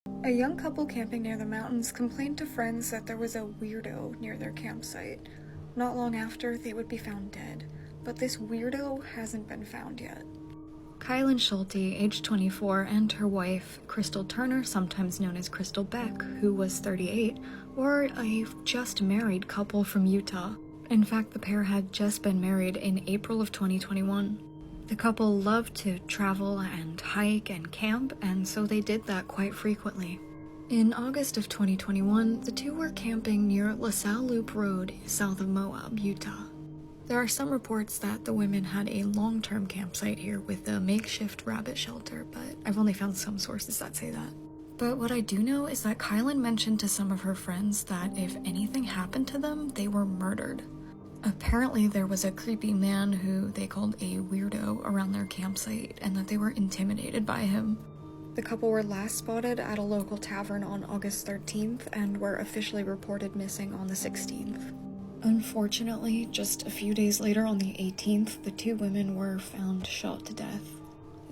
A young couple camping near the mountains complained to friends that there was a weirdo near their campsite. Not long after, they would be found dead, but this weirdo hasn't been found yet. Kylan Schulte, age 24, and her wife, Crystal Turner, sometimes known as Crystal Beck, who was 38, were a just married couple from Utah. In fact, the pair had just been married in April of 2021. The couple loved to travel and hike and camp, and so they did that quite frequently. In August of 2021, the two were camping near LaSalle Loop Road, south of Moab, Utah. There are some reports that the women had a long-term campsite here with a makeshift rabbit shelter, but I've only found some sources that say that. But what I do know is that Kylan mentioned to some of her friends that if anything happened to them, they were murdered. Apparently there was a creepy man who they called a weirdo around their campsite, and that they were intimidated by him. The couple were last spotted at a local tavern on August 13th and were officially reported missing on the 16th. Unfortunately, just a few days later on the 18th, the two women were found shot to death.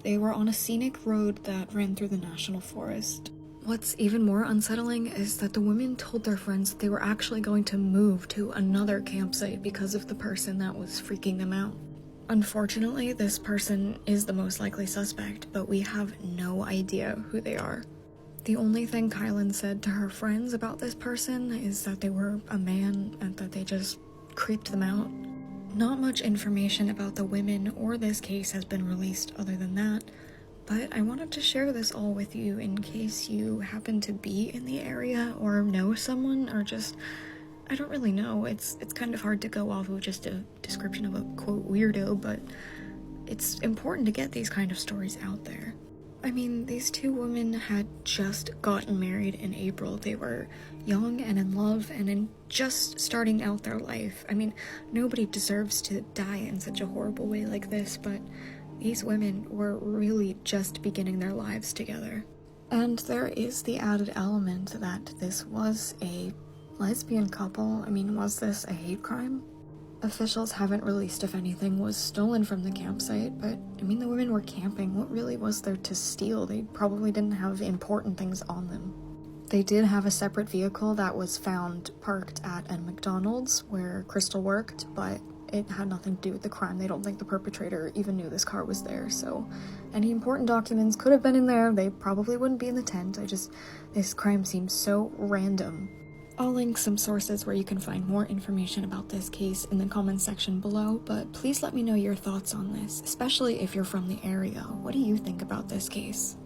They were on a scenic road that ran through the national forest. What's even more unsettling is that the women told their friends that they were actually going to move to another campsite because of the person that was freaking them out. Unfortunately, this person is the most likely suspect, but we have no idea who they are. The only thing Kylan said to her friends about this person is that they were a man and that they just creeped them out. Not much information about the women or this case has been released other than that, but I wanted to share this all with you in case you happen to be in the area or know someone or just, I don't really know. It's kind of hard to go off of just a description of a quote weirdo, but it's important to get these kind of stories out there. I mean, these two women had just gotten married in April. They were young and in love and just starting out their life. I mean, nobody deserves to die in such a horrible way like this, but these women were really just beginning their lives together. And there is the added element that this was a lesbian couple. I mean, was this a hate crime? Officials haven't released if anything was stolen from the campsite, but I mean, the women were camping. What really was there to steal? They probably didn't have important things on them. They did have a separate vehicle that was found parked at a McDonald's where Crystal worked, but it had nothing to do with the crime. They don't think the perpetrator even knew this car was there, so any important documents could have been in there. They probably wouldn't be in the tent. This crime seems so random. I'll link some sources where you can find more information about this case in the comments section below, but please let me know your thoughts on this, especially if you're from the area. What do you think about this case?